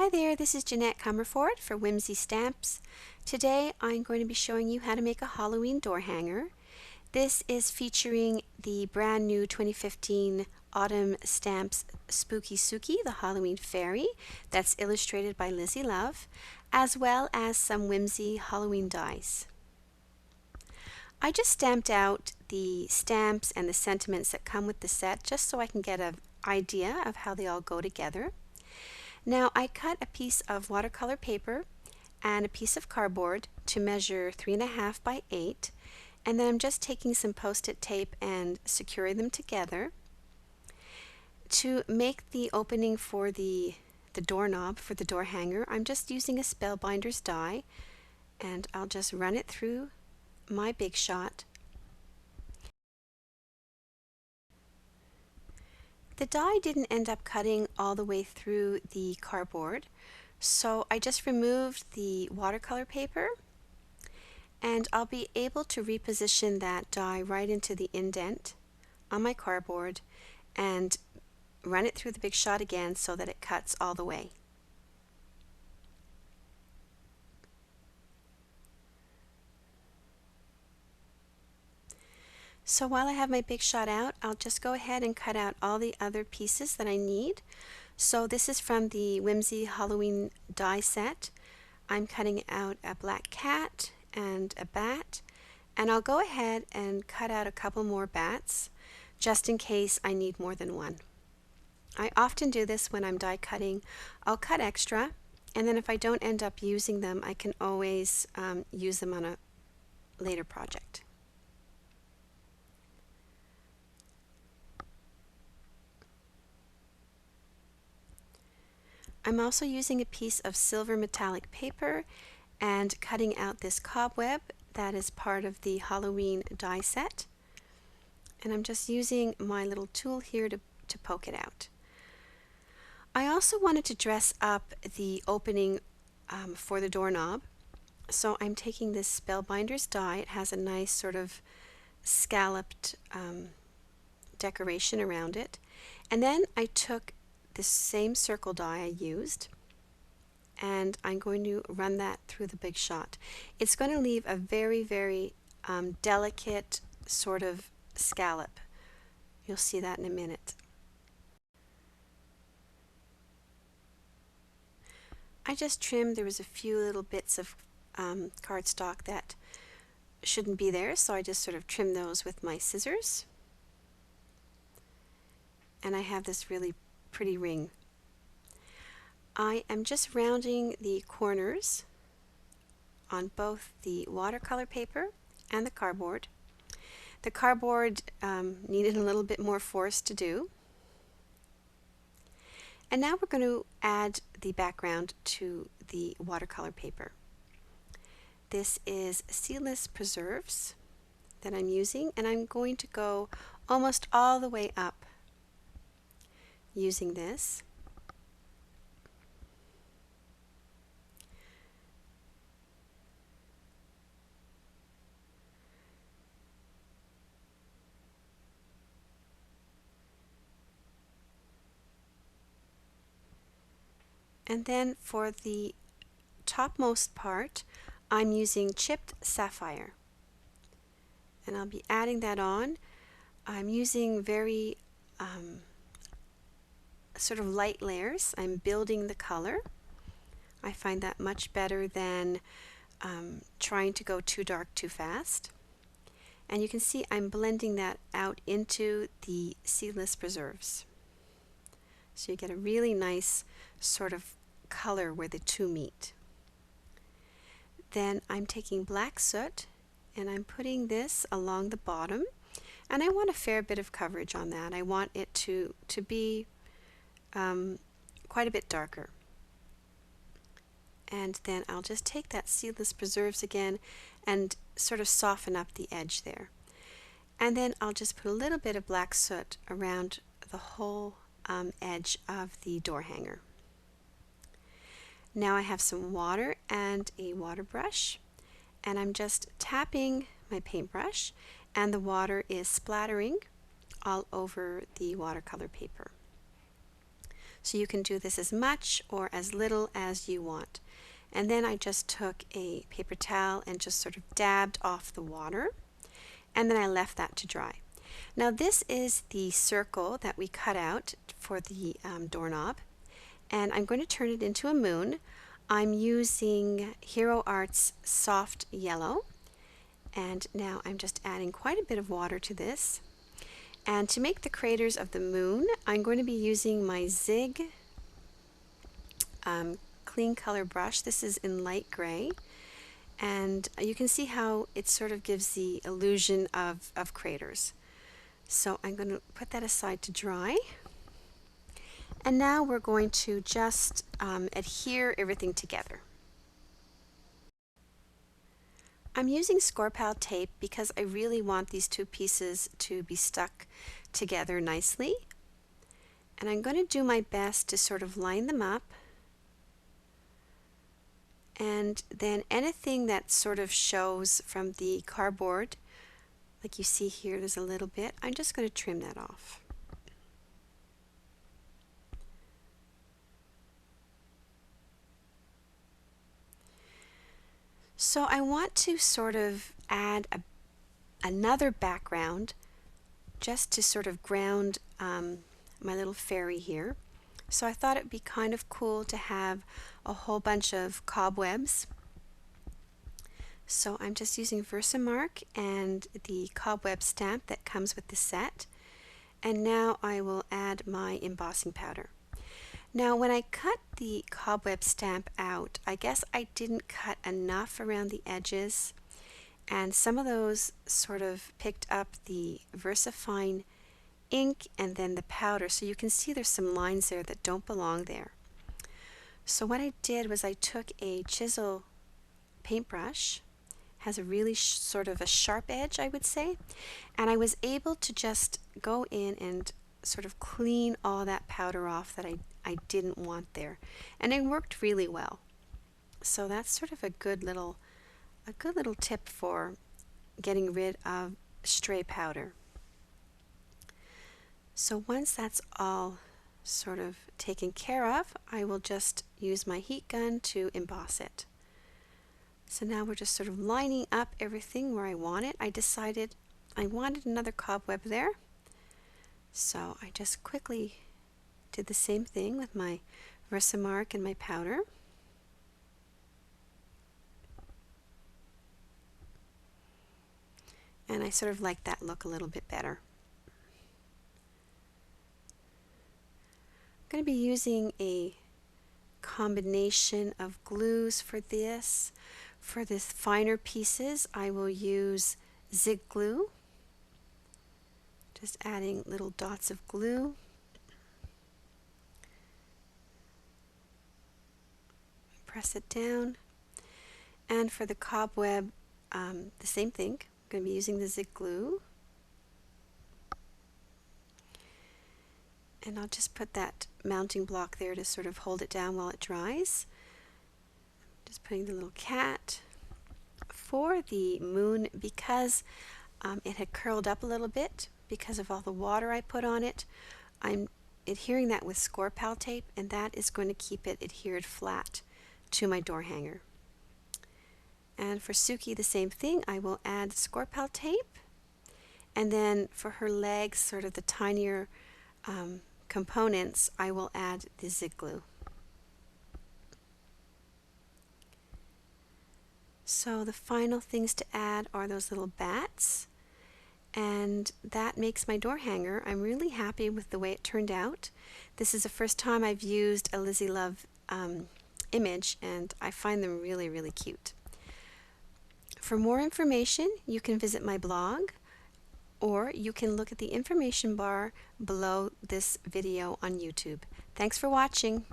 Hi there, this is Jeanette Comerford for Whimsy Stamps. Today I'm going to be showing you how to make a Halloween door hanger. This is featuring the brand new 2015 Autumn Stamps Spooky Sookie, the Halloween fairy, that's illustrated by Lizzie Love, as well as some Whimsy Halloween dies. I just stamped out the stamps and the sentiments that come with the set just so I can get an idea of how they all go together. Now I cut a piece of watercolor paper and a piece of cardboard to measure 3.5 by 8, and then I'm just taking some post-it tape and securing them together. To make the opening for the doorknob for the door hanger, I'm just using a Spellbinders die, and I'll just run it through my Big Shot. The die didn't end up cutting all the way through the cardboard, so I just removed the watercolor paper, and I'll be able to reposition that die right into the indent on my cardboard and run it through the Big Shot again so that it cuts all the way. So while I have my Big Shot out, I'll just go ahead and cut out all the other pieces that I need. So this is from the Whimsy Halloween die set. I'm cutting out a black cat and a bat, and I'll go ahead and cut out a couple more bats just in case I need more than one. I often do this when I'm die cutting. I'll cut extra, and then if I don't end up using them, I can always use them on a later project. I'm also using a piece of silver metallic paper and cutting out this cobweb that is part of the Halloween die set. And I'm just using my little tool here to poke it out. I also wanted to dress up the opening for the doorknob. So I'm taking this Spellbinders die. It has a nice sort of scalloped decoration around it. And then I took this same circle die I used, and I'm going to run that through the Big Shot. It's going to leave a very delicate sort of scallop. You'll see that in a minute. I just trimmed, there was a few little bits of cardstock that shouldn't be there, so I just sort of trimmed those with my scissors. And I have this really pretty ring. I am just rounding the corners on both the watercolor paper and the cardboard. The cardboard needed a little bit more force to do. And now we're going to add the background to the watercolor paper. This is Seedless Preserves that I'm using, and I'm going to go almost all the way up using this. And then for the topmost part, I'm using chipped sapphire. And I'll be adding that on. I'm using very sort of light layers. I'm building the color. I find that much better than trying to go too dark too fast. And you can see I'm blending that out into the Seedless Preserves. So you get a really nice sort of color where the two meet. Then I'm taking black soot and I'm putting this along the bottom, and I want a fair bit of coverage on that. I want it to be quite a bit darker. And then I'll just take that Seedless Preserves again and sort of soften up the edge there. And then I'll just put a little bit of black soot around the whole edge of the door hanger. Now I have some water and a water brush, and I'm just tapping my paintbrush, and the water is splattering all over the watercolor paper. So you can do this as much or as little as you want. And then I just took a paper towel and just sort of dabbed off the water, and then I left that to dry. Now this is the circle that we cut out for the doorknob, and I'm going to turn it into a moon. I'm using Hero Art's soft yellow, and now I'm just adding quite a bit of water to this. And to make the craters of the moon, I'm going to be using my Zig clean color brush. This is in light gray, and you can see how it sort of gives the illusion of craters. So I'm going to put that aside to dry. And now we're going to just adhere everything together. I'm using Scor-Pal tape because I really want these two pieces to be stuck together nicely. And I'm going to do my best to sort of line them up. And then anything that sort of shows from the cardboard, like you see here, there's a little bit, I'm just going to trim that off. So I want to sort of add another background just to sort of ground my little fairy here. So I thought it'd be kind of cool to have a whole bunch of cobwebs. So I'm just using Versamark and the cobweb stamp that comes with the set. And now I will add my embossing powder. Now when I cut the cobweb stamp out, I guess I didn't cut enough around the edges, and some of those sort of picked up the Versafine ink and then the powder, so you can see there's some lines there that don't belong there. So what I did was I took a chisel paintbrush, has a really sort of a sharp edge, I would say, and I was able to just go in and sort of clean all that powder off that I didn't want there, and it worked really well. So that's sort of a good little tip for getting rid of stray powder. So once that's all sort of taken care of, I will just use my heat gun to emboss it. So now we're just sort of lining up everything where I want it. I decided I wanted another cobweb there, so I just quickly did the same thing with my Versamark and my powder. And I sort of like that look a little bit better. I'm going to be using a combination of glues for this. For the finer pieces, I will use Zig Glue. Just adding little dots of glue. Press it down. And for the cobweb, the same thing. I'm going to be using the Zig Glue. And I'll just put that mounting block there to sort of hold it down while it dries. Just putting the little cat. For the moon, because it had curled up a little bit because of all the water I put on it, I'm adhering that with Scor-Pal tape, and that is going to keep it adhered flat to my door hanger. And for Sookie, the same thing. I will add Scor-Pal tape, and then for her legs, sort of the tinier components, I will add the Zig Glue. So the final things to add are those little bats, and that makes my door hanger. I'm really happy with the way it turned out. This is the first time I've used a Lizzie Love image, and I find them really, really cute. For more information, you can visit my blog, or you can look at the information bar below this video on YouTube. Thanks for watching.